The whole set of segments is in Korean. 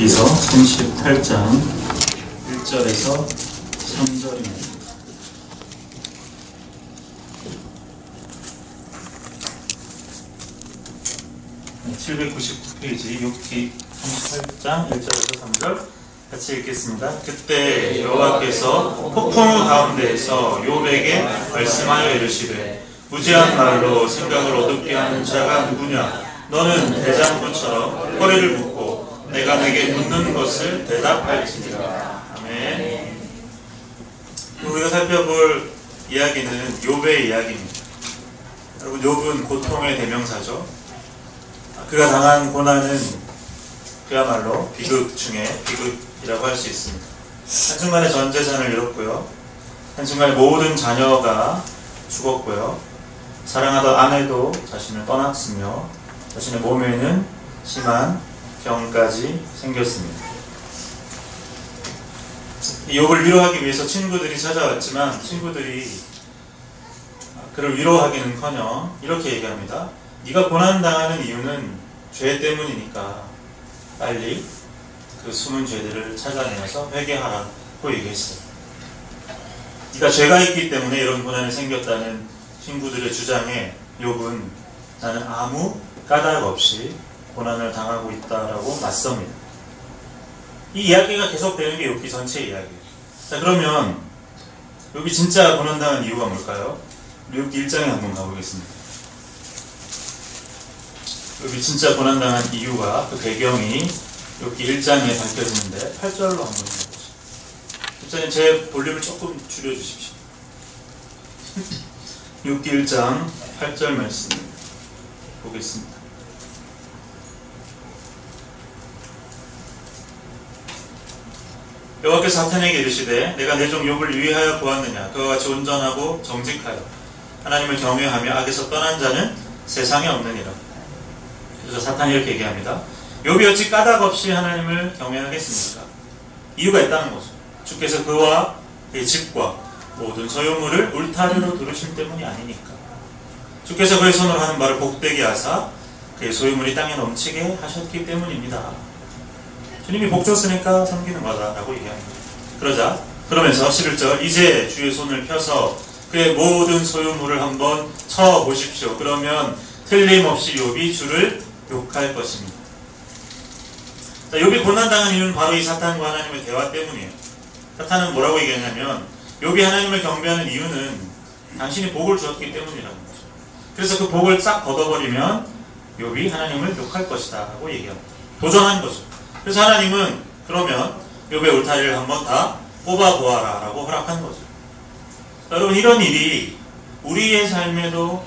욥기서 38장 1절에서 3절입니다. 네, 799페이지 욥기 38장 1절에서 3절 같이 읽겠습니다. 그때 여호와께서 폭풍우 가운데에서 욥에게 말씀하여 이르시되 무지한 말로 생각을 어둡게 하는 자가 누구냐? 너는 대장부처럼 허리를 묶고 내가 내게 묻는 것을 대답할지니라. 아멘. 우리가 살펴볼 이야기는 욥의 이야기입니다. 여러분, 욥은 고통의 대명사죠. 그가 당한 고난은 그야말로 비극 중에 비극이라고 할 수 있습니다. 한순간에 전 재산을 잃었고요. 한순간에 모든 자녀가 죽었고요. 사랑하던 아내도 자신을 떠났으며 자신의 몸에는 심한 병까지 생겼습니다. 욥을 위로하기 위해서 친구들이 찾아왔지만 친구들이 그를 위로하기는커녕 이렇게 얘기합니다. 네가 고난당하는 이유는 죄 때문이니까 빨리 그 숨은 죄들을 찾아내서 회개하라고 얘기했어요. 네가 죄가 있기 때문에 이런 고난이 생겼다는 친구들의 주장에 욥은 나는 아무 까닭 없이 고난을 당하고 있다라고 맞섭니다. 이 이야기가 계속되는 게 욥기 전체 이야기예요. 자, 그러면 욥이 진짜 고난당한 이유가 뭘까요? 욥기 1장에 한번 가보겠습니다. 욥이 진짜 고난당한 이유가 그 배경이 욥기 1장에 밝혀지는데 8절로 한번 해보시죠. 목사님 제 볼륨을 조금 줄여주십시오. 욥기 1장 8절 말씀 보겠습니다. 여호와께서 사탄에게 이르시되 내가 내 종 욥을 위하여 보았느냐? 그와 같이 온전하고 정직하여 하나님을 경외하며 악에서 떠난 자는 세상에 없느니라. 그래서 사탄이 이렇게 얘기합니다. 욥이 어찌 까닭 없이 하나님을 경외하겠습니까? 이유가 있다는 거죠. 주께서 그와 그의 집과 모든 소유물을 울타리로 두르신 때문이 아니니까. 주께서 그의 손으로 하는 바를 복되게 하사 그의 소유물이 땅에 넘치게 하셨기 때문입니다. 주님이 복 줬으니까 섬기는 거다라고 얘기합니다. 그러면서 11절 이제 주의 손을 펴서 그의 모든 소유물을 한번 쳐보십시오. 그러면 틀림없이 욥이 주를 욕할 것입니다. 자, 욥이 고난당한 이유는 바로 이 사탄과 하나님의 대화 때문이에요. 사탄은 뭐라고 얘기하냐면 욥이 하나님을 경배하는 이유는 당신이 복을 주었기 때문이라는 거죠. 그래서 그 복을 싹 걷어버리면 욥이 하나님을 욕할 것이다 라고 얘기합니다. 도전한 거죠. 그래서 하나님은 그러면 욥의 울타리를 한번 다 뽑아보아라 라고 허락한 거죠. 자, 여러분, 이런 일이 우리의 삶에도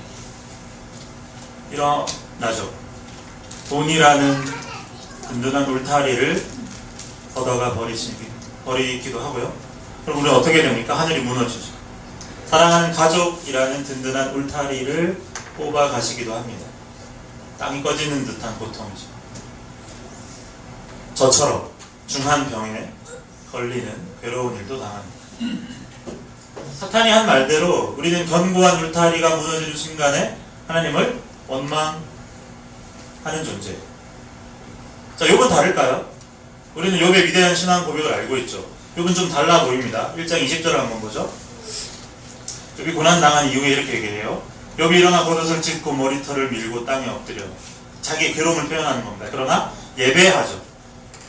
일어나죠. 돈이라는 든든한 울타리를 걷어가 버리기도 하고요. 그럼 우리는 어떻게 됩니까? 하늘이 무너지죠. 사랑하는 가족이라는 든든한 울타리를 뽑아 가시기도 합니다. 땅이 꺼지는 듯한 고통이죠. 저처럼 중한 병에 걸리는 괴로운 일도 당합니다. 사탄이 한 말대로 우리는 견고한 울타리가 무너지는 순간에 하나님을 원망하는 존재예요. 자, 욥은 다를까요? 우리는 욥의 위대한 신앙 고백을 알고 있죠. 욥은 좀 달라 보입니다. 1장 20절을 한번 보죠. 욥이 고난당한 이후에 이렇게 얘기해요. 욥이 일어나 겉옷을 찢고 머리털을 밀고 땅에 엎드려 자기의 괴로움을 표현하는 겁니다. 그러나 예배하죠.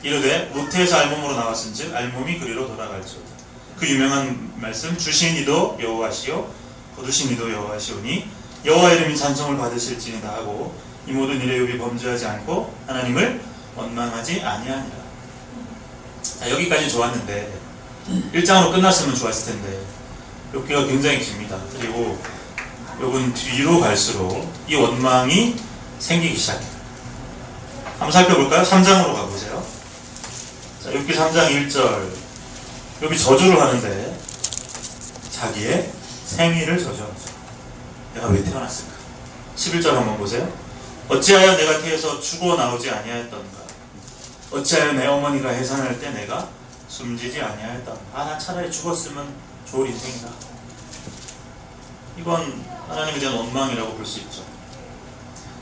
이르되 모태에서 알몸으로 나왔은즉 알몸이 그리로 돌아갈지어다. 그 유명한 말씀 주신 이도 여호와시요 거두신 이도 여호와시오니 여호와 이름이 찬송을 받으실지니다 하고 이 모든 일에 욥이 범죄하지 않고 하나님을 원망하지 아니하니라. 자, 여기까지 좋았는데 1장으로 끝났으면 좋았을 텐데 욥기가 굉장히 깁니다. 그리고 욥은 뒤로 갈수록 이 원망이 생기기 시작해요. 한번 살펴볼까요? 3장으로 가보세요. 자, 욥기 3장 1절 욥이 저주를 하는데 자기의 생일을 저주하죠. 내가 왜 태어났을까? 11절 한번 보세요. 어찌하여 내가 태에서 죽어 나오지 아니하였던가? 어찌하여 내 어머니가 해산할 때 내가 숨지지 아니하였던가? 난 차라리 죽었으면 좋을 인생이다. 이건 하나님에 대한 원망이라고 볼 수 있죠.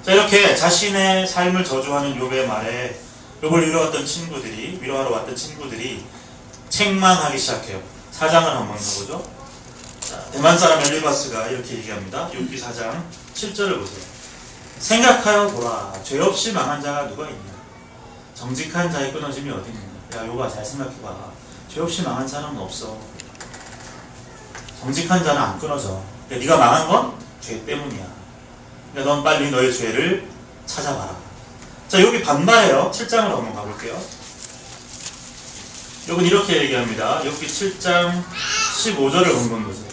자, 이렇게 자신의 삶을 저주하는 욥의 말에 요걸 위로하러 왔던 친구들이 책망하기 시작해요. 4장을 한번 가보죠. 자, 대만 사람 엘리바스가 이렇게 얘기합니다. 욥기 4장 7절을 보세요. 생각하여 보라. 죄 없이 망한 자가 누가 있냐. 정직한 자의 끊어짐이 어디 있느냐. 야, 욥아 잘 생각해봐. 죄 없이 망한 사람은 없어. 정직한 자는 안 끊어져. 그러니까 네가 망한 건 죄 때문이야. 그러니까 넌 빨리 너의 죄를 찾아봐라. 자, 여기 반발해요. 7장으로 한번 가볼게요. 욥은 이렇게 얘기합니다. 욥기 7장 15절을 한번 보세요.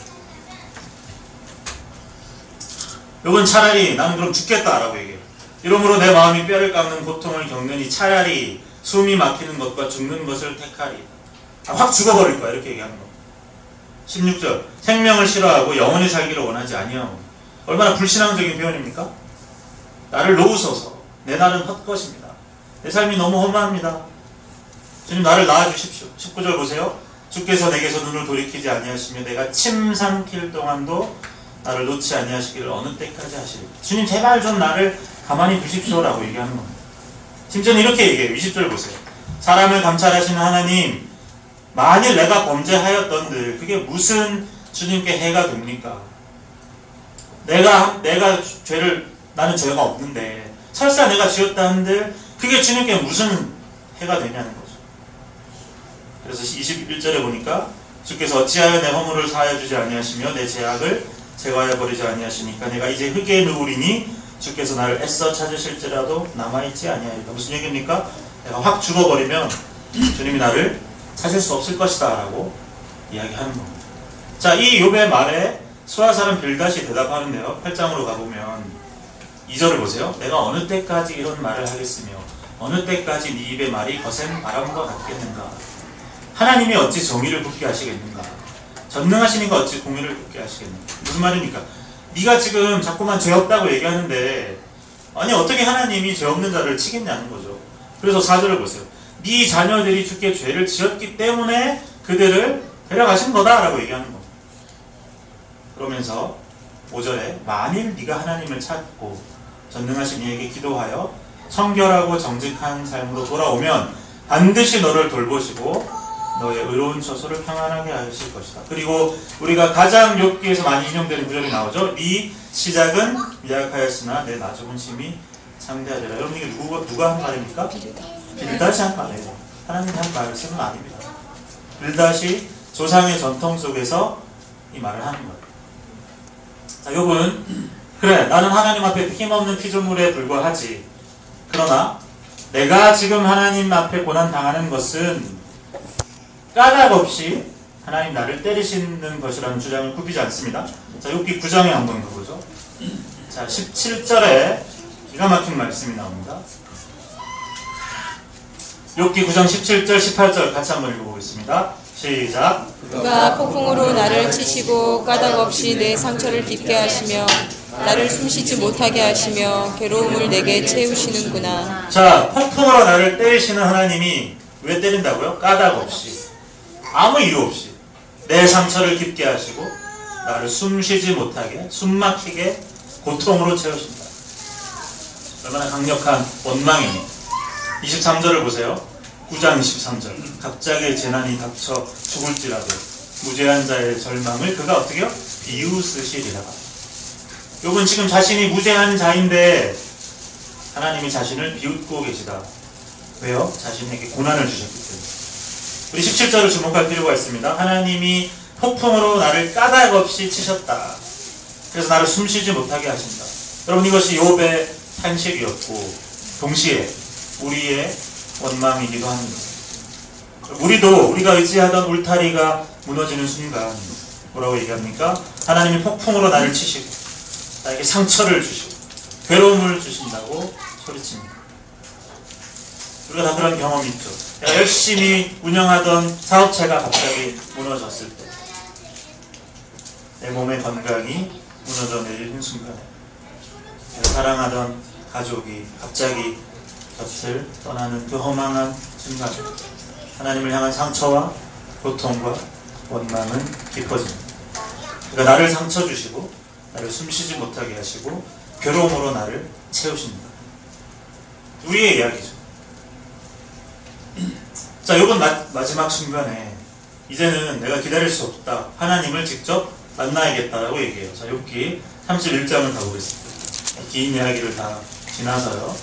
욥은 차라리 나는 그럼 죽겠다라고 얘기해요. 이러므로 내 마음이 뼈를 깎는 고통을 겪느니 차라리 숨이 막히는 것과 죽는 것을 택하리. 확 죽어버릴 거야. 이렇게 얘기하는 거. 16절 생명을 싫어하고 영원히 살기를 원하지 아니하오. 얼마나 불신앙적인 표현입니까? 나를 놓으소서. 내 날은 헛것입니다. 내 삶이 너무 험합니다. 주님 나를 낳아주십시오. 19절 보세요. 주께서 내게서 눈을 돌이키지 아니하시며 내가 침 삼킬 동안도 나를 놓지 아니하시기를 어느 때까지 하시리까. 주님 제발 좀 나를 가만히 두십시오라고 얘기하는 겁니다. 심지어는 이렇게 얘기해요. 20절 보세요. 사람을 감찰하시는 하나님, 만일 내가 범죄하였던들 그게 무슨 주님께 해가 됩니까? 내가 나는 죄가 없는데 설사 내가 지었다 한들 그게 주님께 무슨 해가 되냐는 거죠. 그래서 21절에 보니까 주께서 어찌하여 내 허물을 사하여 주지 아니하시며 내 죄악을 제거하여 버리지 아니하시니까 내가 이제 흙에 누우리니 주께서 나를 애써 찾으실지라도 남아있지 아니하리까. 무슨 얘기입니까? 내가 확 죽어버리면 주님이 나를 찾을 수 없을 것이다 라고 이야기하는 겁니다. 자, 이 욥의 말에 수하사람 빌닷이 대답하는데요. 8장으로 가보면 2절을 보세요. 내가 어느 때까지 이런 말을 하겠으며 어느 때까지 네 입의 말이 거센 바람과 같겠는가. 하나님이 어찌 정의를 붙게 하시겠는가. 전능하시니까 어찌 공의를 붙게 하시겠는가. 무슨 말입니까? 네가 지금 자꾸만 죄 없다고 얘기하는데 아니 어떻게 하나님이 죄 없는 자를 치겠냐는 거죠. 그래서 4절을 보세요. 네 자녀들이 주께 죄를 지었기 때문에 그들을 데려가신 거다라고 얘기하는 겁니다. 그러면서 5절에 만일 네가 하나님을 찾고 전능하신 이에게 기도하여 청결하고 정직한 삶으로 돌아오면 반드시 너를 돌보시고 너의 의로운 처소를 평안하게 하실 것이다. 그리고 우리가 가장 욥기에서 많이 인용되는 구절이 나오죠. 네 시작은 미약하였으나 내 나중은 심히 창대하리라. 여러분 이게 누가 한 말입니까? 빌닷이 한 말이에요. 하나님이 한 말씀은 아닙니다. 빌닷이 조상의 전통 속에서 이 말을 하는 거예요. 자, 욥은 그래 나는 하나님 앞에 힘없는 피조물에 불과하지. 그러나 내가 지금 하나님 앞에 고난당하는 것은 까닭 없이 하나님 나를 때리시는 것이라는 주장을 굽히지 않습니다. 자, 욥기 9장에 한번 가보죠. 자, 17절에 기가 막힌 말씀이 나옵니다. 욥기 9장 17절, 18절 같이 한번 읽어보겠습니다. 시작. 그가 폭풍으로 나를 치시고 까닭 없이 내 상처를 깊게 하시며 나를 숨쉬지 못하게 하시며 괴로움을 내게 채우시는구나. 자, 폭풍으로 나를 때리시는 하나님이 왜 때린다고요? 까닭 없이. 아무 이유 없이 내 상처를 깊게 하시고 나를 숨쉬지 못하게 숨막히게 고통으로 채우신다. 얼마나 강력한 원망입니까? 23절을 보세요. 9장 23절 갑자기 재난이 닥쳐 죽을지라도 무죄한 자의 절망을 그가 어떻게 해요? 비웃으시리라. 욥은 지금 자신이 무죄한 자인데 하나님이 자신을 비웃고 계시다. 왜요? 자신에게 고난을 주셨기 때문에. 우리 17절을 주목할 필요가 있습니다. 하나님이 폭풍으로 나를 까닭 없이 치셨다. 그래서 나를 숨쉬지 못하게 하신다. 여러분 이것이 욥의 탄식이었고 동시에 우리의 원망이기도 합니다. 우리가 의지하던 울타리가 무너지는 순간 뭐라고 얘기합니까? 하나님이 폭풍으로 나를 치시고 나에게 상처를 주시고 괴로움을 주신다고 소리칩니다. 우리가 다 그런 경험이 있죠. 내가 열심히 운영하던 사업체가 갑자기 무너졌을 때 내 몸의 건강이 무너져 내리는 순간에 내가 사랑하던 가족이 갑자기 곁을 떠나는 그 허망한 순간 하나님을 향한 상처와 고통과 원망은 깊어집니다. 그러니까 나를 상처 주시고 나를 숨쉬지 못하게 하시고 괴로움으로 나를 채우십니다. 우리의 이야기죠. 자, 요번 마지막 순간에 이제는 내가 기다릴 수 없다. 하나님을 직접 만나야겠다라고 얘기해요. 자, 욥기 31장을 가보겠습니다. 긴 이야기를 다 지나서요.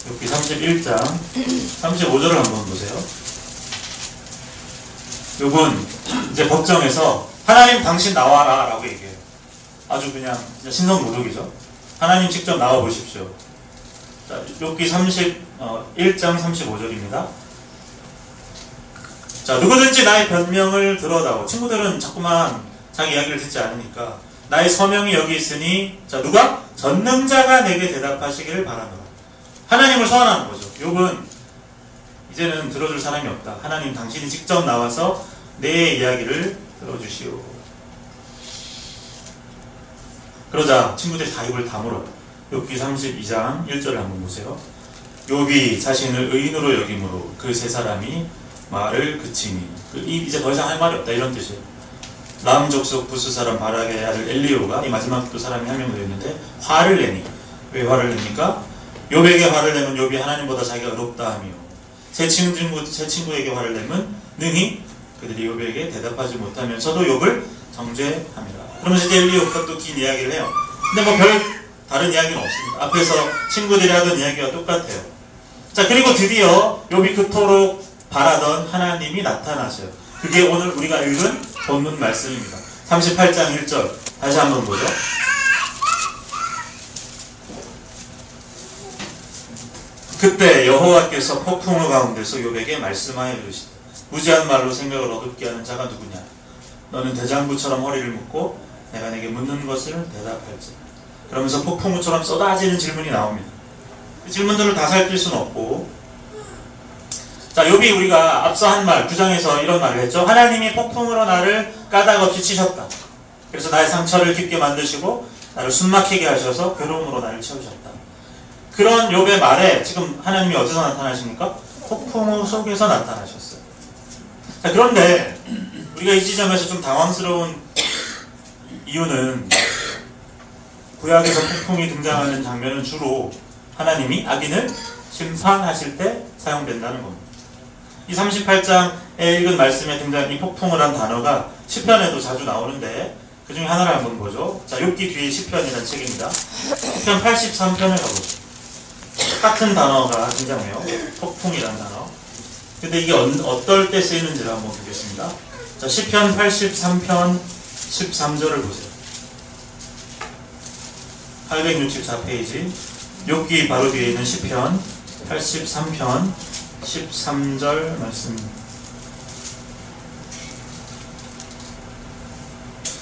욥기 31장 35절을 한번 보세요. 욥은 이제 법정에서 하나님 당신 나와라 라고 얘기해요. 아주 그냥 신성모독이죠. 하나님 직접 나와 보십시오. 자, 욥기 31장 35절입니다. 자, 누구든지 나의 변명을 들어다오. 친구들은 자꾸만 자기 이야기를 듣지 않으니까 나의 서명이 여기 있으니, 자, 누가? 전능자가 내게 대답하시기를 바라노라. 하나님을 소환하는 거죠. 욥은 이제는 들어줄 사람이 없다. 하나님 당신이 직접 나와서 내 이야기를 들어주시오. 그러자 친구들이 다 입을 다물어요. 욥기 32장 1절을 한번 보세요. 욥이 자신을 의인으로 여김으로 그 세 사람이 말을 그치니, 이제 더 이상 할 말이 없다, 이런 뜻이에요. 람 족속 부스 사람 바락의 아들 엘리오가, 이 마지막 또 사람이 한 명 더 있는데 화를 내니. 왜 화를 냅니까? 욥에게 화를 내면 욥이 하나님보다 자기가 의롭다 하며, 새 친구에게 화를 내면 능히 그들이 욥에게 대답하지 못하면서도 욥을 정죄합니다. 그러면서 이제 엘리오가 또 긴 이야기를 해요. 근데 뭐 별 다른 이야기는 없습니다. 앞에서 친구들이 하던 이야기와 똑같아요. 자, 그리고 드디어 욥이 그토록 바라던 하나님이 나타나셔요. 그게 오늘 우리가 읽은 본문 말씀입니다. 38장 1절 다시 한번 보죠. 그때 여호와께서 폭풍우 가운데서 욥에게 말씀하여 이르시되, 무지한 말로 생각을 어둡게 하는 자가 누구냐? 너는 대장부처럼 허리를 묶고 내가 내게 묻는 것을 대답할지. 그러면서 폭풍우처럼 쏟아지는 질문이 나옵니다. 그 질문들을 다 살필 수는 없고, 자, 욥이 우리가 앞서 한 말 9장에서 이런 말을 했죠. 하나님이 폭풍으로 나를 까닭없이 치셨다. 그래서 나의 상처를 깊게 만드시고 나를 숨막히게 하셔서 괴로움으로 나를 채우셨다. 그런 욥의 말에 지금 하나님이 어디서 나타나십니까? 폭풍우 속에서 나타나셨어요. 자, 그런데 우리가 이 지점에서 좀 당황스러운 이유는, 구약에서 폭풍이 등장하는 장면은 주로 하나님이 악인을 심판하실 때 사용된다는 겁니다. 이 38장에 읽은 말씀에 등장한 이 폭풍을 한 단어가 시편에도 자주 나오는데, 그 중에 하나를 한번 보죠. 자, 욥기 뒤에 시편이라는 책입니다. 시편 83편을 가보죠. 똑같은 단어가 등장해요. 폭풍이라는 단어. 근데 이게 어떨 때 쓰이는지를 한번 보겠습니다. 자, 시편 83편 13절을 보세요. 864페이지. 욥기 바로 뒤에 있는 시편 83편 13절 말씀입니다.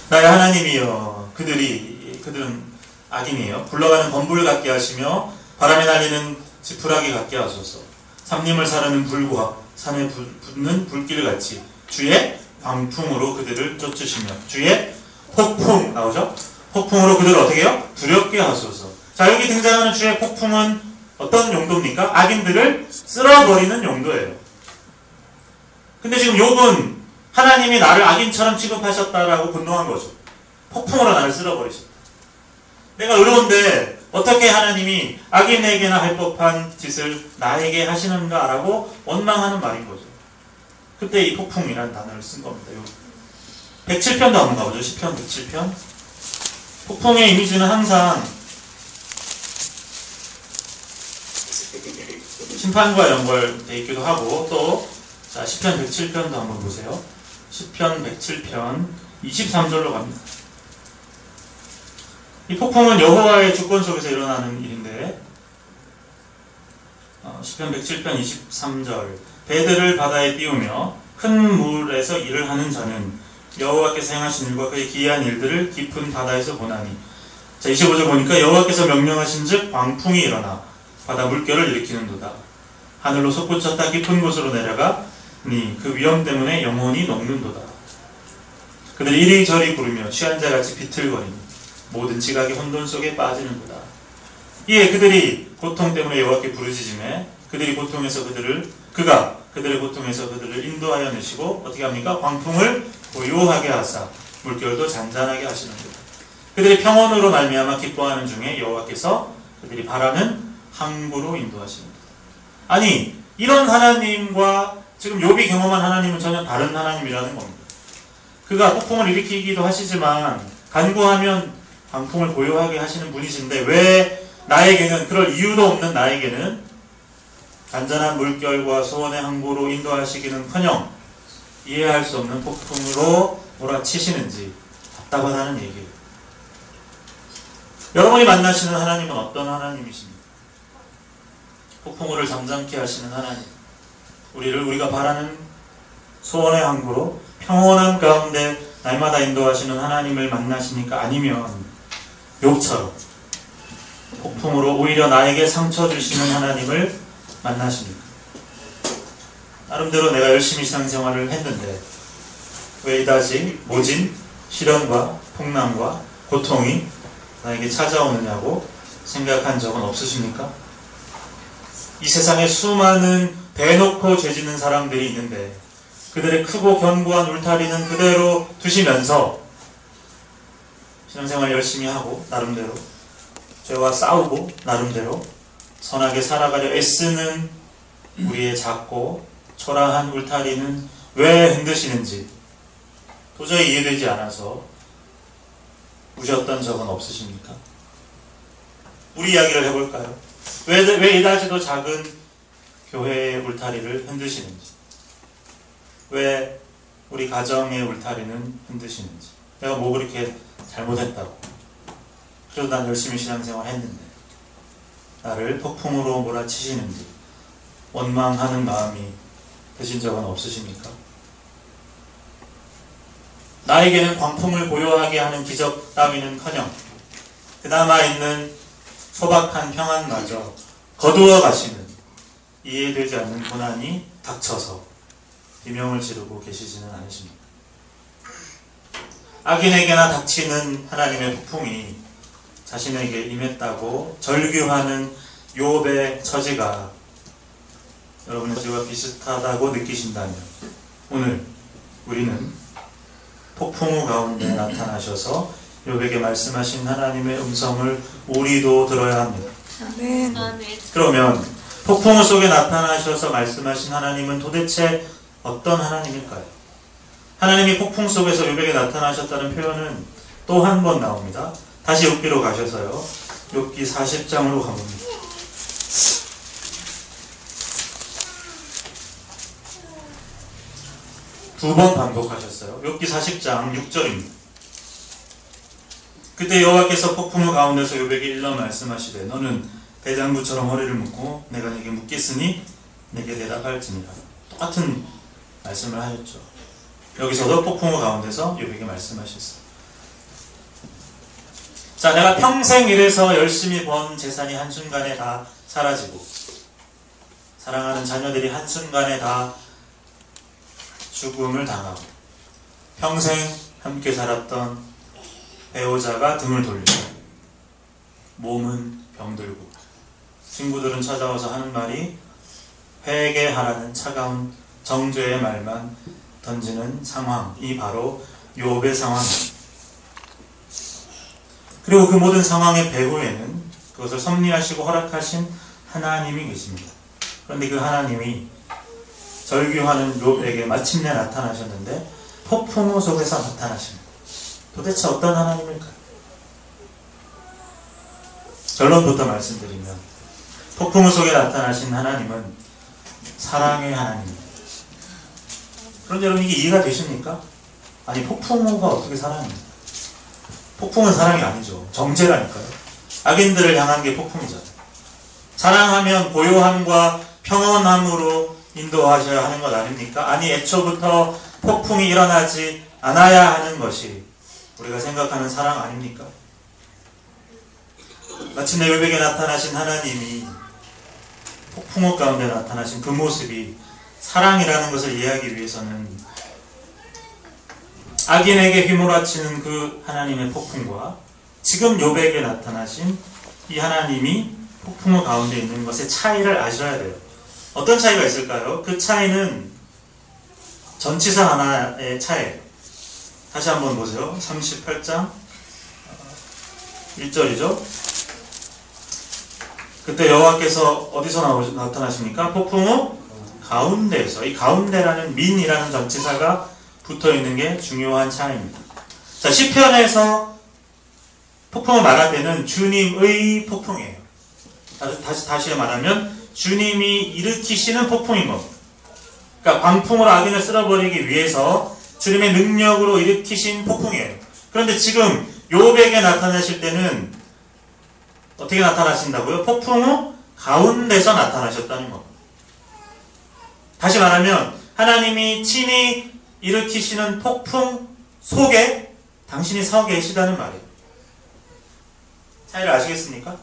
나의 하나님이여, 그들은 악인이에요. 굴러가는 건불 같게 하시며 바람에 날리는 지푸라기 같게 하소서. 삼림을 사르는 불과 산에 붙는 불길같이 주의 광풍으로 그들을 쫓으시며, 주의 폭풍 나오죠? 폭풍으로 그들을 어떻게 해요? 두렵게 하소서. 자, 여기 등장하는 주의 폭풍은 어떤 용도입니까? 악인들을 쓸어버리는 용도예요. 근데 지금 욥은 하나님이 나를 악인처럼 취급하셨다라고 분노한 거죠. 폭풍으로 나를 쓸어버리셨다. 내가 의로운데 어떻게 하나님이 악인에게나 할 법한 짓을 나에게 하시는가라고 원망하는 말인 거죠. 그때 이 폭풍이라는 단어를 쓴 겁니다. 107편도 한번 가보죠. 시편 107편. 폭풍의 이미지는 항상 심판과 연결되어 있기도 하고, 또 자, 시편 107편도 한번 보세요. 시편 107편 23절로 갑니다. 이 폭풍은 여호와의 주권 속에서 일어나는 일인데, 시편 107편 23절 배들을 바다에 띄우며 큰 물에서 일을 하는 자는 여호와께서 행하신 일과 그의 기이한 일들을 깊은 바다에서 보나니. 자, 25절 보니까 여호와께서 명령하신 즉 광풍이 일어나 바다 물결을 일으키는도다. 하늘로 솟구쳤다 깊은 곳으로 내려가 그 위험 때문에 영혼이 녹는도다. 그들이 이리저리 부르며 취한 자같이 비틀거리니 모든 지각이 혼돈 속에 빠지는도다. 이에 그들이 고통 때문에 여호와께 부르짖음에 그들의 고통에서 그들을 인도하여 내시고 어떻게 합니까? 광풍을 고요하게 하사 물결도 잔잔하게 하시는도다. 그들이 평온으로 말미암아 기뻐하는 중에 여호와께서 그들이 바라는 항구로 인도하십니다. 아니, 이런 하나님과 지금 욥이 경험한 하나님은 전혀 다른 하나님이라는 겁니다. 그가 폭풍을 일으키기도 하시지만 간구하면 광풍을 고요하게 하시는 분이신데 왜 나에게는, 그럴 이유도 없는 나에게는 간절한 물결과 소원의 항구로 인도하시기는커녕 이해할 수 없는 폭풍으로 몰아치시는지 답답하다는 얘기예요. 여러분이 만나시는 하나님은 어떤 하나님이십니까? 폭풍우를 잠잠케 하시는 하나님, 우리가 바라는 소원의 항구로 평온한 가운데 날마다 인도하시는 하나님을 만나시니까, 아니면 욥처럼 폭풍으로 오히려 나에게 상처 주시는 하나님을 만나십니까? 나름대로 내가 열심히 신앙생활을 했는데 왜 이다지 모진 시련과 풍랑과 고통이 나에게 찾아오느냐고 생각한 적은 없으십니까? 이 세상에 수많은 대놓고 죄짓는 사람들이 있는데 그들의 크고 견고한 울타리는 그대로 두시면서 신앙생활 열심히 하고 나름대로 죄와 싸우고 나름대로 선하게 살아가려 애쓰는 우리의 작고 초라한 울타리는 왜 힘드시는지 도저히 이해되지 않아서 우셨던 적은 없으십니까? 우리 이야기를 해볼까요? 왜 이다지도 작은 교회의 울타리를 흔드시는지, 왜 우리 가정의 울타리는 흔드시는지, 내가 뭐 그렇게 잘못했다고, 그래도 난 열심히 신앙생활 했는데 나를 폭풍으로 몰아치시는지 원망하는 마음이 드신 적은 없으십니까? 나에게는 광풍을 고요하게 하는 기적 따위는커녕 그나마 있는 소박한 평안마저 거두어 가시는 이해되지 않는 고난이 닥쳐서 비명을 지르고 계시지는 않으십니까? 악인에게나 닥치는 하나님의 폭풍이 자신에게 임했다고 절규하는 욥의 처지가 여러분의 처지와 비슷하다고 느끼신다면 오늘 우리는 폭풍우 가운데 나타나셔서 욥에게 말씀하신 하나님의 음성을 우리도 들어야 합니다. 아멘. 그러면 폭풍우 속에 나타나셔서 말씀하신 하나님은 도대체 어떤 하나님일까요? 하나님이 폭풍 속에서 욥에게 나타나셨다는 표현은 또 한 번 나옵니다. 다시 욥기로 가셔서요. 욥기 40장으로 가봅니다. 두 번 반복하셨어요. 욥기 40장 6절입니다. 그때 여호와께서 폭풍우 가운데서 욥에게 일러 말씀하시되 너는 대장부처럼 허리를 묶고 내가 네게 묻겠으니 내게 대답할지니라. 똑같은 말씀을 하셨죠. 여기서도 폭풍우 가운데서 욥에게 말씀하셨어요. 자, 내가 평생 일해서 열심히 번 재산이 한순간에 다 사라지고 사랑하는 자녀들이 한순간에 다 죽음을 당하고 평생 함께 살았던 배우자가 등을 돌리고 몸은 병들고 친구들은 찾아와서 하는 말이 회개하라는 차가운 정죄의 말만 던지는 상황이 바로 욥의 상황입니다. 그리고 그 모든 상황의 배후에는 그것을 섭리하시고 허락하신 하나님이 계십니다. 그런데 그 하나님이 절규하는 욥에게 마침내 나타나셨는데 폭풍우 속에서 나타나십니다. 도대체 어떤 하나님일까요? 결론부터 말씀드리면 폭풍우 속에 나타나신 하나님은 사랑의 하나님입니다. 그런데 여러분 이게 이해가 되십니까? 아니 폭풍우가 어떻게 사랑입니까? 폭풍은 사랑이 아니죠. 정죄라니까요. 악인들을 향한 게 폭풍이잖아요. 사랑하면 고요함과 평온함으로 인도하셔야 하는 것 아닙니까? 아니 애초부터 폭풍이 일어나지 않아야 하는 것이 우리가 생각하는 사랑 아닙니까? 마침내 욥에게 나타나신 하나님이 폭풍우 가운데 나타나신 그 모습이 사랑이라는 것을 이해하기 위해서는 악인에게 휘몰아치는 그 하나님의 폭풍과 지금 욥에게 나타나신 이 하나님이 폭풍우 가운데 있는 것의 차이를 아셔야 돼요. 어떤 차이가 있을까요? 그 차이는 전치사 하나의 차이예요. 다시 한번 보세요. 38장 1절이죠. 그때 여호와께서 어디서 나타나십니까? 폭풍우 가운데에서, 이 가운데라는 민이라는 전치사가 붙어 있는 게 중요한 차이입니다. 자, 시편에서 폭풍을 말할 때는 주님의 폭풍이에요. 다시 말하면 주님이 일으키시는 폭풍인 겁니다. 그러니까 광풍으로 악인을 쓸어버리기 위해서 주님의 능력으로 일으키신 폭풍이에요. 그런데 지금 욥에게 나타나실 때는 어떻게 나타나신다고요? 폭풍 후 가운데서 나타나셨다는 겁니다. 다시 말하면 하나님이 친히 일으키시는 폭풍 속에 당신이 서 계시다는 말이에요. 차이를 아시겠습니까?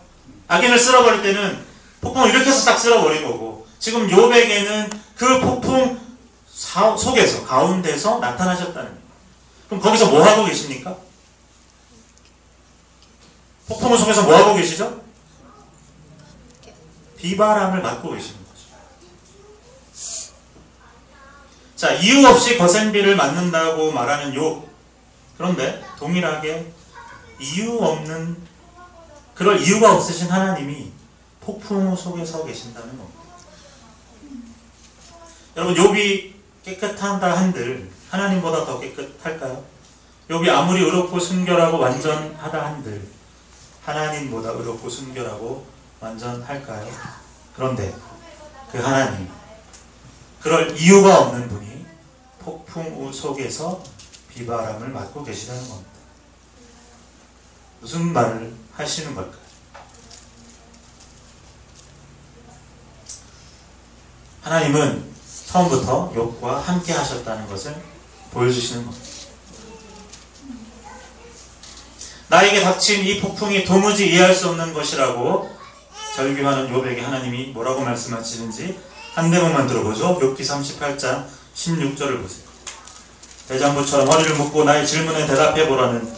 악인을 쓸어버릴 때는 폭풍을 일으켜서 싹 쓸어버린 거고, 지금 욥에게는 그 폭풍 속에서, 가운데서 나타나셨다는 거예요. 그럼 거기서 뭐 하고 계십니까? 폭풍 속에서 뭐 하고 계시죠? 비바람을 맞고 계시는 거죠. 자, 이유 없이 거센 비를 맞는다고 말하는 욥. 그런데 동일하게 그럴 이유가 없으신 하나님이 폭풍 속에 서 계신다는 겁니다. 여러분, 욥이 깨끗하다 한들 하나님보다 더 깨끗할까요? 욥이 아무리 의롭고 순결하고 완전하다 한들 하나님보다 의롭고 순결하고 완전할까요? 그런데 그 하나님, 그럴 이유가 없는 분이 폭풍 속에서 비바람을 맞고 계시다는 겁니다. 무슨 말을 하시는 걸까요? 하나님은 처음부터 욥과 함께 하셨다는 것을 보여주시는 겁니다. 나에게 닥친 이 폭풍이 도무지 이해할 수 없는 것이라고 절규하는 욥에게 하나님이 뭐라고 말씀하시는지 한 대목만 들어보죠. 욥기 38장 16절을 보세요. 대장부처럼 허리를 묶고 나의 질문에 대답해보라는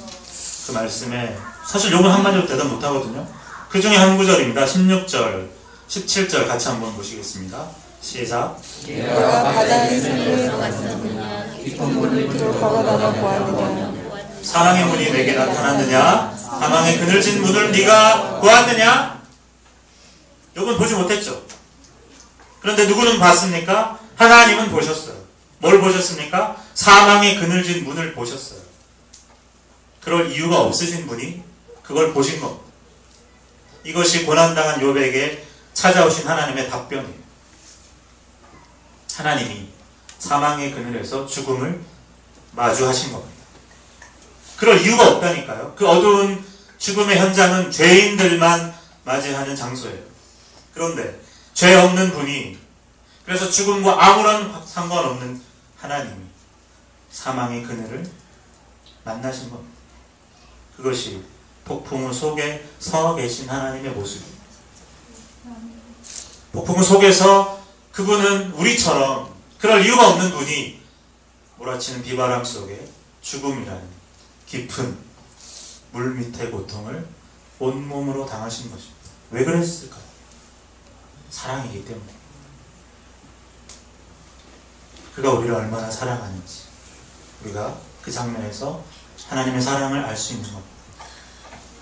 그 말씀에 사실 욥은 한마디로 대답 못하거든요. 그 중에 한 구절입니다. 16절, 17절 같이 한번 보시겠습니다. 시작. 내가 바다의 샘을 만났느냐 깊은 물을 밑으로 걸어다녀 보았느냐 사망의 문이 내게 나타났느냐 사망의 그늘진 문을 네가 보았느냐. 욥은 보지 못했죠. 그런데 누구는 봤습니까? 하나님은 보셨어요. 뭘 보셨습니까? 사망의 그늘진 문을 보셨어요. 그럴 이유가 없으신 분이 그걸 보신 겁니다. 이것이 고난당한 욥에게 찾아오신 하나님의 답변이에요. 하나님이 사망의 그늘에서 죽음을 마주하신 겁니다. 그럴 이유가 없다니까요. 그 어두운 죽음의 현장은 죄인들만 맞이하는 장소예요. 그런데 죄 없는 분이, 그래서 죽음과 아무런 상관없는 하나님이 사망의 그늘을 만나신 겁니다. 그것이 폭풍 속에 서 계신 하나님의 모습입니다. 폭풍 속에서 그분은 우리처럼 그럴 이유가 없는 분이 몰아치는 비바람 속에 죽음이라는 깊은 물 밑의 고통을 온몸으로 당하신 것입니다. 왜 그랬을까요? 사랑이기 때문에. 그가 우리를 얼마나 사랑하는지 우리가 그 장면에서 하나님의 사랑을 알 수 있는 겁니다.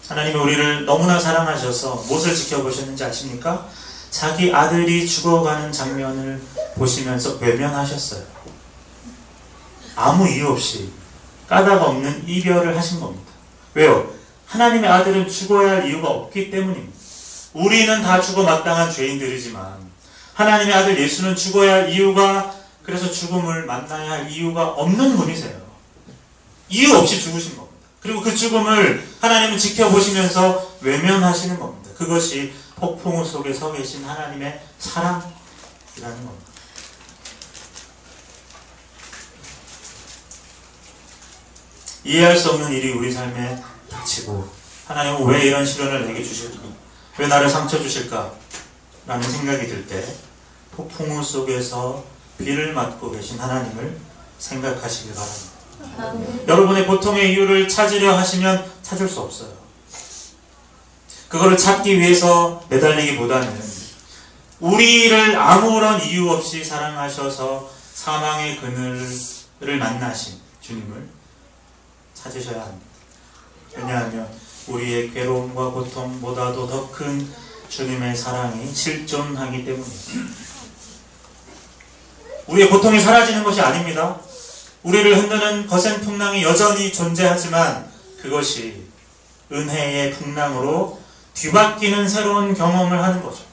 하나님이 우리를 너무나 사랑하셔서 무엇을 지켜보셨는지 아십니까? 자기 아들이 죽어가는 장면을 보시면서 외면하셨어요. 아무 이유 없이 까닭 없는 이별을 하신 겁니다. 왜요? 하나님의 아들은 죽어야 할 이유가 없기 때문입니다. 우리는 다 죽어 마땅한 죄인들이지만 하나님의 아들 예수는 죽어야 할 이유가, 그래서 죽음을 만나야 할 이유가 없는 분이세요. 이유 없이 죽으신 겁니다. 그리고 그 죽음을 하나님은 지켜보시면서 외면하시는 겁니다. 그것이 폭풍 속에 서 계신 하나님의 사랑이라는 겁니다. 이해할 수 없는 일이 우리 삶에 닥치고 하나님은 왜 이런 시련을 내게 주실까? 왜 나를 상처 주실까? 라는 생각이 들 때 폭풍 속에서 비를 맞고 계신 하나님을 생각하시길 바랍니다. 여러분의 고통의 이유를 찾으려 하시면 찾을 수 없어요. 그거를 찾기 위해서 매달리기보다는 우리를 아무런 이유 없이 사랑하셔서 사망의 그늘을 만나신 주님을 찾으셔야 합니다. 왜냐하면 우리의 괴로움과 고통보다도 더 큰 주님의 사랑이 실존하기 때문입니다. 우리의 고통이 사라지는 것이 아닙니다. 우리를 흔드는 거센 풍랑이 여전히 존재하지만 그것이 은혜의 풍랑으로 뒤바뀌는 새로운 경험을 하는 거죠.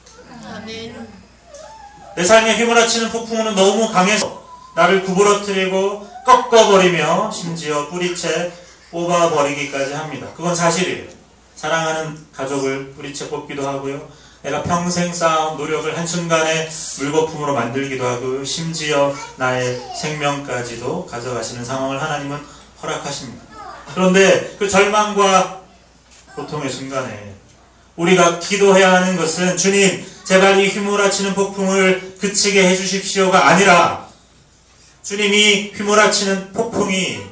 내 삶에 휘몰아치는 폭풍우는 너무 강해서 나를 구부러뜨리고 꺾어버리며 심지어 뿌리채 뽑아버리기까지 합니다. 그건 사실이에요. 사랑하는 가족을 뿌리채 뽑기도 하고요. 내가 평생 쌓아온 노력을 한순간에 물거품으로 만들기도 하고요. 심지어 나의 생명까지도 가져가시는 상황을 하나님은 허락하십니다. 그런데 그 절망과 고통의 순간에 우리가 기도해야 하는 것은 주님, 제발 이 휘몰아치는 폭풍을 그치게 해주십시오가 아니라 주님이 휘몰아치는 폭풍이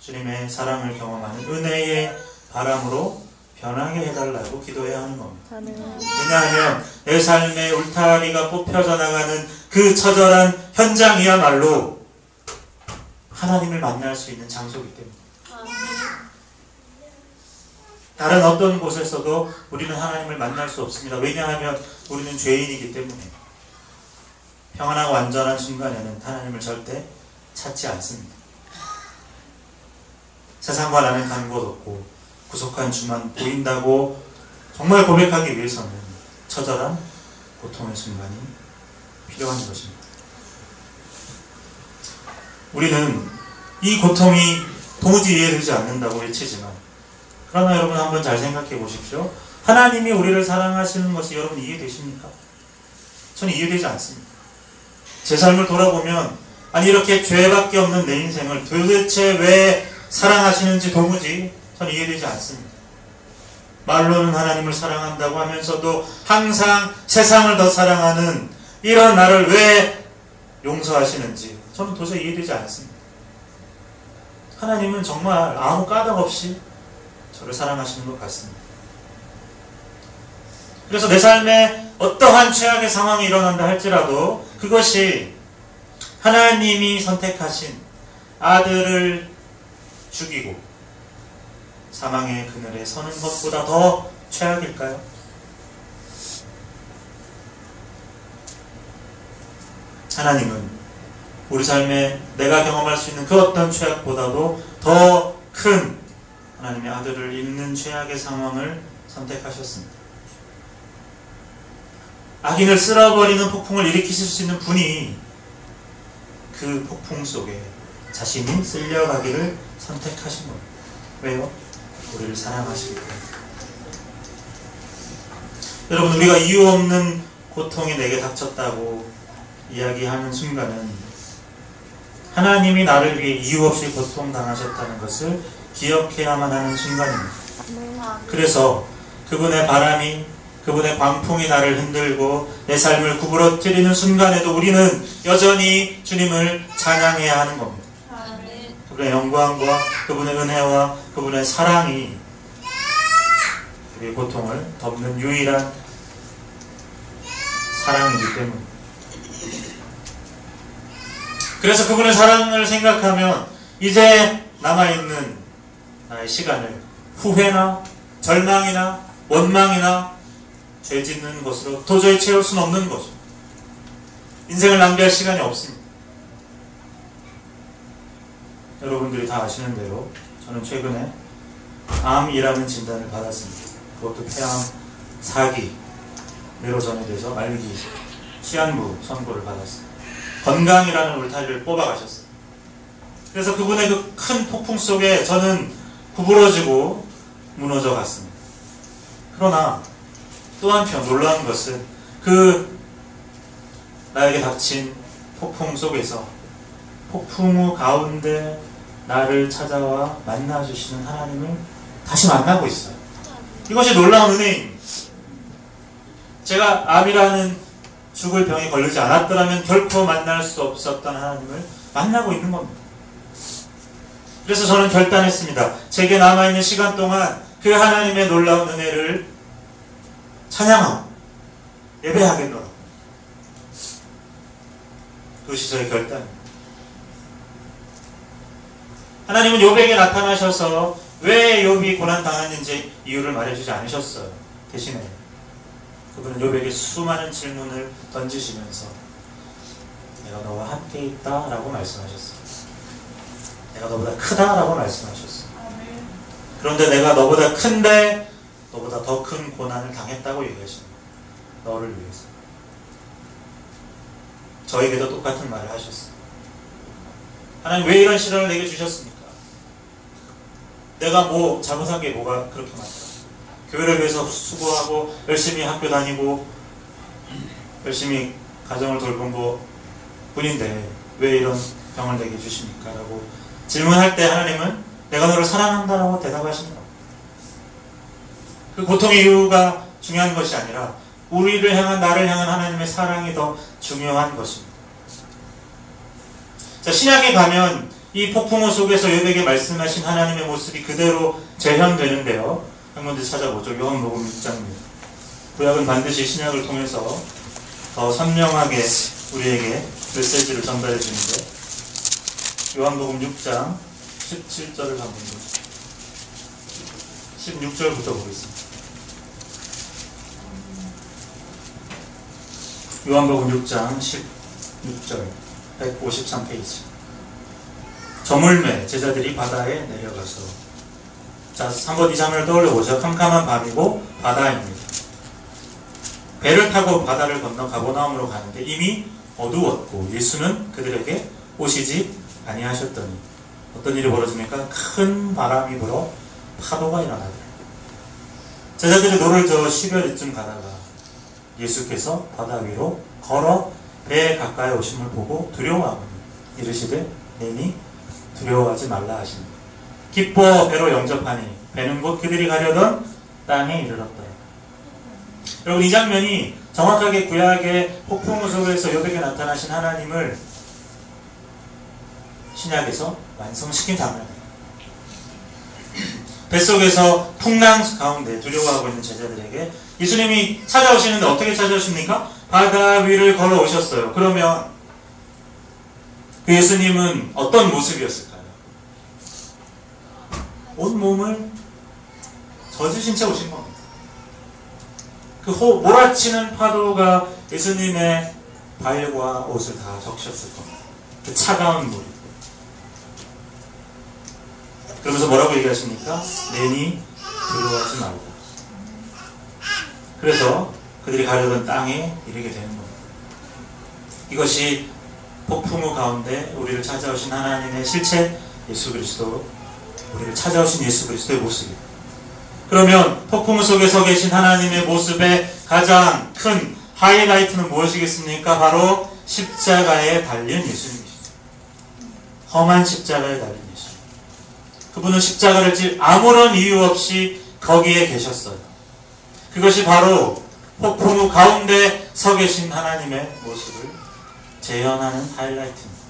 주님의 사랑을 경험하는 은혜의 바람으로 변하게 해달라고 기도해야 하는 겁니다. 왜냐하면 내 삶의 울타리가 뽑혀져 나가는 그 처절한 현장이야말로 하나님을 만날 수 있는 장소이기 때문입니다. 다른 어떤 곳에서도 우리는 하나님을 만날 수 없습니다. 왜냐하면 우리는 죄인이기 때문에 평안하고 완전한 순간에는 하나님을 절대 찾지 않습니다. 세상과 나는 간 곳 없고 구속한 주만 보인다고 정말 고백하기 위해서는 처절한 고통의 순간이 필요한 것입니다. 우리는 이 고통이 도무지 이해되지 않는다고 외치지만 그러나 여러분 한번 잘 생각해 보십시오. 하나님이 우리를 사랑하시는 것이 여러분 이해되십니까? 저는 이해되지 않습니다. 제 삶을 돌아보면 아니 이렇게 죄밖에 없는 내 인생을 도대체 왜 사랑하시는지 도무지 저는 이해되지 않습니다. 말로는 하나님을 사랑한다고 하면서도 항상 세상을 더 사랑하는 이런 나를 왜 용서하시는지 저는 도저히 이해되지 않습니다. 하나님은 정말 아무 까닭 없이 저를 사랑하시는 것 같습니다. 그래서 내 삶에 어떠한 최악의 상황이 일어난다 할지라도 그것이 하나님이 선택하신 아들을 죽이고 사망의 그늘에 서는 것보다 더 최악일까요? 하나님은 우리 삶에 내가 경험할 수 있는 그 어떤 최악보다도 더 큰 하나님의 아들을 잃는 최악의 상황을 선택하셨습니다. 악인을 쓸어버리는 폭풍을 일으키실 수 있는 분이 그 폭풍 속에 자신이 쓸려가기를 선택하신 겁니다. 왜요? 우리를 사랑하시기 때문에. 여러분, 우리가 이유 없는 고통이 내게 닥쳤다고 이야기하는 순간은 하나님이 나를 위해 이유 없이 고통당하셨다는 것을 기억해야만 하는 순간입니다. 그래서 그분의 바람이, 그분의 광풍이 나를 흔들고 내 삶을 구부러뜨리는 순간에도 우리는 여전히 주님을 찬양해야 하는 겁니다. 그분의 영광과 그분의 은혜와 그분의 사랑이 우리의 고통을 덮는 유일한 사랑이기 때문입니다. 그래서 그분의 사랑을 생각하면 이제 남아있는 나의 시간을 후회나 절망이나 원망이나 죄 짓는 것으로 도저히 채울 수는 없는 거죠. 인생을 낭비할 시간이 없습니다. 여러분들이 다 아시는 대로 저는 최근에 암이라는 진단을 받았습니다. 그것도 폐암 4기 뇌로 전이돼서 말기 시한부 선고를 받았습니다. 건강이라는 울타리를 뽑아가셨어요. 그래서 그분의 그 큰 폭풍 속에 저는 구부러지고 무너져 갔습니다. 그러나 또 한편 놀라운 것은 그 나에게 닥친 폭풍 속에서 폭풍 후 가운데 나를 찾아와 만나주시는 하나님을 다시 만나고 있어요. 이것이 놀라운 은혜입니다. 제가 암이라는 죽을 병에 걸리지 않았더라면 결코 만날 수 없었던 하나님을 만나고 있는 겁니다. 그래서 저는 결단했습니다. 제게 남아있는 시간 동안 그 하나님의 놀라운 은혜를 찬양하고 예배하겠노라. 그것이 저의 결단입니다. 하나님은 욥에게 나타나셔서 왜 욥이 고난당했는지 이유를 말해주지 않으셨어요. 대신에 그분은 욥에게 수많은 질문을 던지시면서 내가 내가 너와 함께 있다라고 말씀하셨어요. 내가 너보다 크다라고 말씀하셨어요. 그런데 내가 너보다 큰데 너보다 더 큰 고난을 당했다고 얘기하십니다. 너를 위해서. 저에게도 똑같은 말을 하셨어요. 하나님 왜 이런 시련을 내게 주셨습니까? 내가 뭐 잘못한 게 뭐가 그렇게 많다. 교회를 위해서 수고하고 열심히 학교 다니고 열심히 가정을 돌본 거 뿐인데 왜 이런 병을 내게 주십니까? 라고 질문할 때 하나님은 내가 너를 사랑한다라고 대답하십니다. 그 고통의 이유가 중요한 것이 아니라 우리를 향한 나를 향한 하나님의 사랑이 더 중요한 것입니다. 자, 신약에 가면 이 폭풍우 속에서 욥에게 말씀하신 하나님의 모습이 그대로 재현되는데요. 한 군데 찾아보죠. 요한복음 6장입니다. 구약은 반드시 신약을 통해서 더 선명하게 우리에게 메시지를 전달해 주는데 요한복음 6장 17절을 한번 보죠. 16절부터 보겠습니다. 요한복음 6장 16절 153페이지. 저물매 제자들이 바다에 내려가서, 자, 한번 이 장면을 떠올려보죠. 캄캄한 밤이고 바다입니다. 배를 타고 바다를 건너 가버나움으로 가는데 이미 어두웠고 예수는 그들에게 오시지 아니하셨더니 어떤 일이 벌어집니까? 큰 바람이 불어 파도가 일어나더라. 제자들이 노를 저어 10여리쯤 가다가 예수께서 바다 위로 걸어 배에 가까이 오심을 보고 두려워하거든요. 이르시되 내니 두려워하지 말라 하시니 기뻐 배로 영접하니 배는 곧 그들이 가려던 땅에 이르렀다. 여러분, 이 장면이 정확하게 구약의 폭풍우 속에서 욥에게 나타나신 하나님을 신약에서 완성시킨 장면이에요. 뱃속에서 풍랑 가운데 두려워하고 있는 제자들에게 예수님이 찾아오시는데 어떻게 찾아오십니까? 바다 위를 걸어오셨어요. 그러면 그 예수님은 어떤 모습이었을까요? 온 몸을 젖으신 채 오신 겁니다. 그 몰아치는 파도가 예수님의 발과 옷을 다 적셨을 겁니다. 그 차가운 물이. 그러면서 뭐라고 얘기하십니까? 내니 두려워하지 말라. 그래서 그들이 가려던 땅에 이르게 되는 겁니다. 이것이 폭풍우 가운데 우리를 찾아오신 하나님의 실체 예수 그리스도, 우리를 찾아오신 예수 그리스도의 모습입니다. 그러면 폭풍우 속에 서 계신 하나님의 모습의 가장 큰 하이라이트는 무엇이겠습니까? 바로 십자가에 달린 예수님이시죠. 험한 십자가에 달린 예수. 그분은 십자가를 질 아무런 이유 없이 거기에 계셨어요. 그것이 바로 폭풍우 가운데 서 계신 하나님의 모습을 재현하는 하이라이트입니다.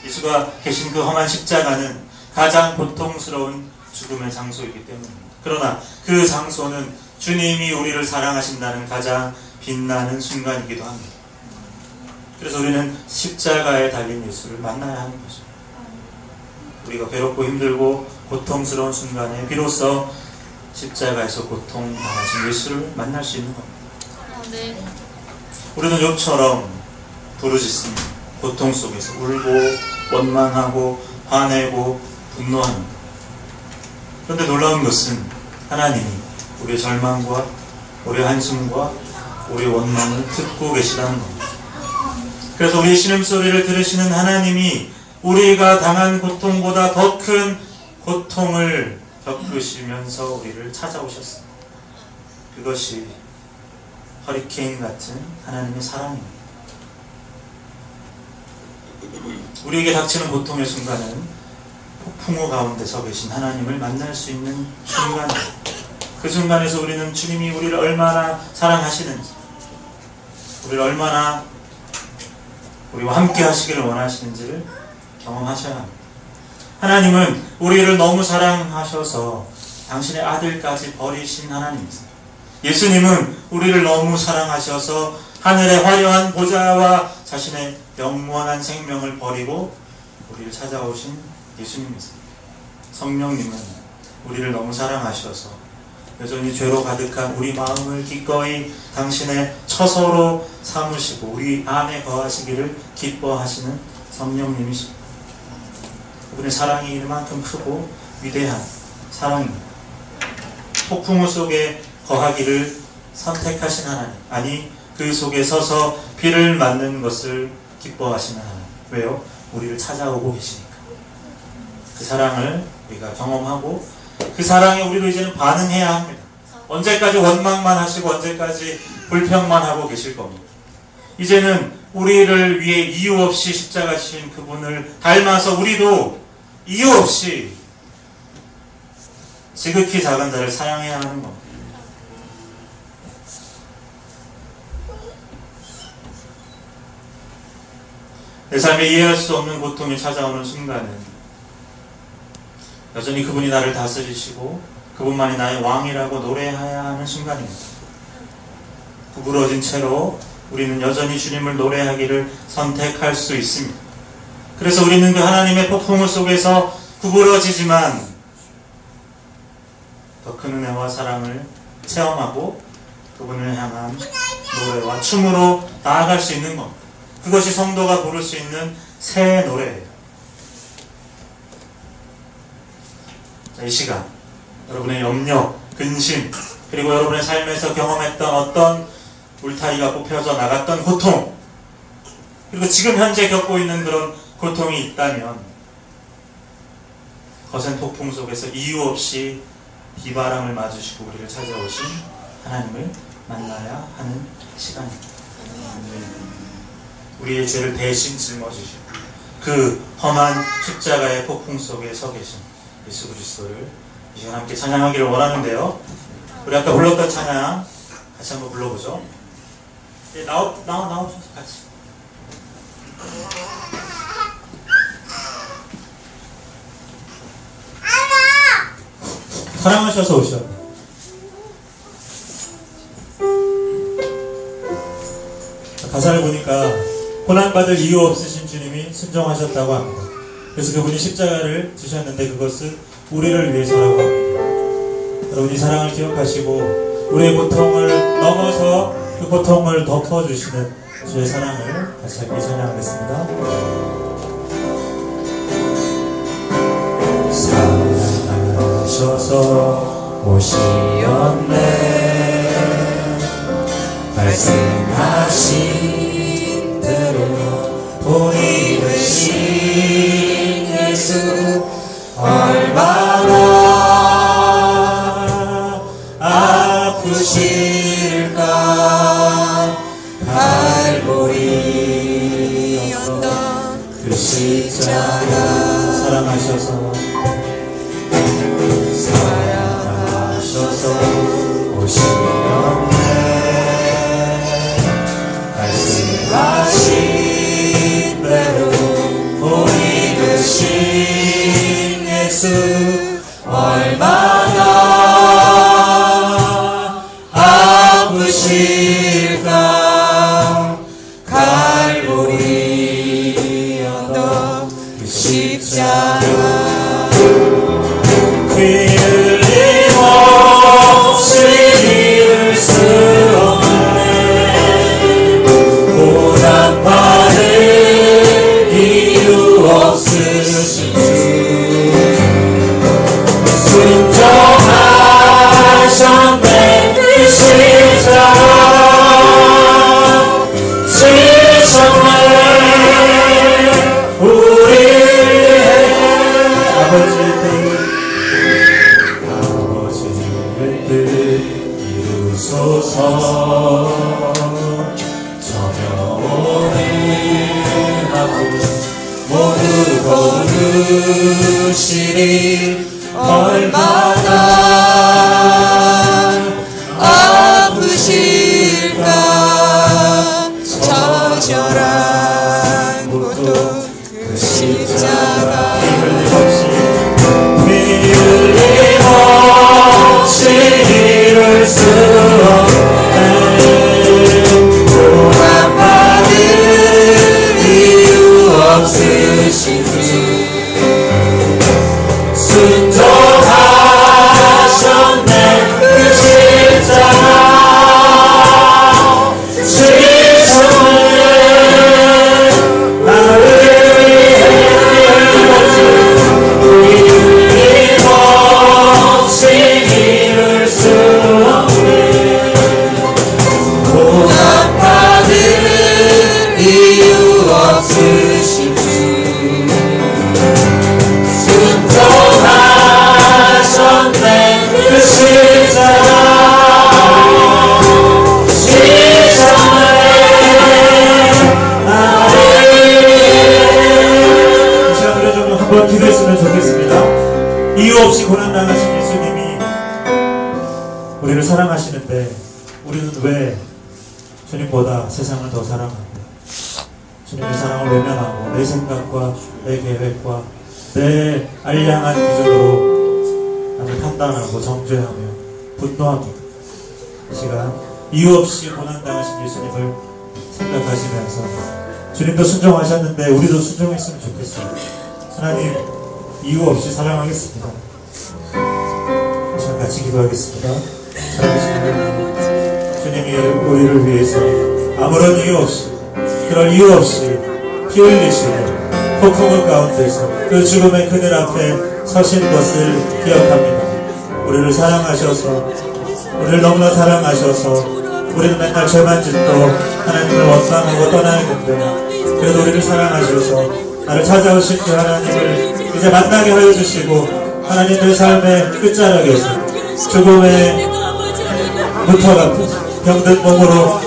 예수가 계신 그 험한 십자가는 가장 고통스러운 죽음의 장소이기 때문입니다. 그러나 그 장소는 주님이 우리를 사랑하신다는 가장 빛나는 순간이기도 합니다. 그래서 우리는 십자가에 달린 예수를 만나야 하는 거죠. 우리가 괴롭고 힘들고 고통스러운 순간에 비로소 십자가에서 고통당하신 예수를 만날 수 있는 겁니다. 네. 우리는 욥처럼 부르짖습니다. 고통 속에서 울고 원망하고 화내고 분노합니다. 그런데 놀라운 것은 하나님이 우리의 절망과 우리의 한숨과 우리의 원망을 듣고 계시다는 겁니다. 그래서 우리의 신음소리를 들으시는 하나님이 우리가 당한 고통보다 더 큰 고통을 겪으시면서 우리를 찾아오셨습니다. 그것이 허리케인 같은 하나님의 사랑입니다. 우리에게 닥치는 고통의 순간은 폭풍우 가운데 서 계신 하나님을 만날 수 있는 순간입니다. 그 순간에서 우리는 주님이 우리를 얼마나 사랑하시는지, 우리를 얼마나 우리와 함께 하시기를 원하시는지를 경험하셔야 합니다. 하나님은 우리를 너무 사랑하셔서 당신의 아들까지 버리신 하나님이세요. 예수님은 우리를 너무 사랑하셔서 하늘의 화려한 보좌와 자신의 영원한 생명을 버리고 우리를 찾아오신 예수님이세요. 성령님은 우리를 너무 사랑하셔서 여전히 죄로 가득한 우리 마음을 기꺼이 당신의 처소로 삼으시고 우리 안에 거하시기를 기뻐하시는 성령님이십니다. 그분의 사랑이 이만큼 크고 위대한 사랑입니다. 폭풍우 속에 거하기를 선택하신 하나님, 아니 그 속에 서서 비를 맞는 것을 기뻐하시는 하나님. 왜요? 우리를 찾아오고 계시니까. 그 사랑을 우리가 경험하고 그 사랑에 우리도 이제는 반응해야 합니다. 언제까지 원망만 하시고 언제까지 불평만 하고 계실 겁니다. 이제는 우리를 위해 이유 없이 십자가 지신 그분을 닮아서 우리도 이유 없이 지극히 작은 자를 사랑해야 하는 겁니다. 내 삶에 이해할 수 없는 고통이 찾아오는 순간은 여전히 그분이 나를 다스리시고 그분만이 나의 왕이라고 노래해야 하는 순간입니다. 구부러진 채로 우리는 여전히 주님을 노래하기를 선택할 수 있습니다. 그래서 우리는 그 하나님의 폭풍우 속에서 구부러지지만 더 큰 은혜와 사랑을 체험하고 그분을 향한 노래와 춤으로 나아갈 수 있는 겁니다. 그것이 성도가 부를 수 있는 새 노래예요. 자, 이 시간 여러분의 염려, 근심, 그리고 여러분의 삶에서 경험했던 어떤 울타리가 뽑혀져 나갔던 고통, 그리고 지금 현재 겪고 있는 그런 고통이 있다면 거센 폭풍 속에서 이유 없이 비바람을 맞으시고 우리를 찾아오신 하나님을 만나야 하는 시간입니다. 우리의 죄를 대신 짊어지시고 그 험한 십자가의 폭풍 속에 서 계신 예수 그리스도를 이 시간 함께 찬양하기를 원하는데요. 우리 아까 불렀던 찬양 같이 한번 불러보죠. 네, 나오셔서 같이. 사랑하셔서 오셔. 가사를 보니까 고난받을 이유 없으신 주님이 순종하셨다고 합니다. 그래서 그분이 십자가를 지셨는데 그것은 우리를 위해서라고 합니다. 여러분 이 사랑을 기억하시고 우리의 고통을 넘어서 그 고통을 덮어주시는 주의 사랑을 다시 함께 찬양하겠습니다. 사랑하셔서 오시었네 말씀하신 대로 본이 되신 예수 얼마나 아프실까 갈보리 언덕 그 십자가 사랑하셔서 오시었네 말씀하신 대로 본이 되신 예수 얼마나 아프실까 갈보리 언덕 그 십자가 피 흘림 없이 이룰 수 없네 고난받을 이유 없으신 주 순종하셨네 그 십자가 지셨네 우리를 위해 아버지의 뜻 이루소서 저명오래 하고 모두 거두시리 얼마나 아프실까 처절한 고통 그 십자가 피 흘림 없이 이룰 수 없네 고난받을 이유 없으신 주 순종하셨네 그 없이 고난당하신 예수님이 우리를 사랑하시는데 우리는 왜 주님보다 세상을 더 사랑합니다. 주님의 사랑을 외면하고 내 생각과 내 계획과 내 알량한 기준으로 나를 판단하고 정죄하며 분노합니다. 이 시간 이유 없이 고난당하신 예수님을 생각하시면서 주님도 순종하셨는데 우리도 순종했으면 좋겠어요. 하나님 이유 없이 사랑하겠습니다. 이 시간 같이 기도하겠습니다. 살아계신 하나님, 주님이 우리를 위해서 아무런 이유 없이, 그럴 이유 없이 피 흘리시고 폭풍의 가운데서 그 죽음의 그늘 앞에 서신 것을 기억합니다. 우리를 사랑하셔서, 우리를 너무나 사랑하셔서 우리는 맨날 죄만 짓고 하나님을 원망하고 떠나야겠는데 그래도 우리를 사랑하셔서 나를 찾아오신 그 하나님을 이제 만나게 하여 주시고 하나님 내 삶의 끝자락에서 죽음의 무터 같은 병든 몸으로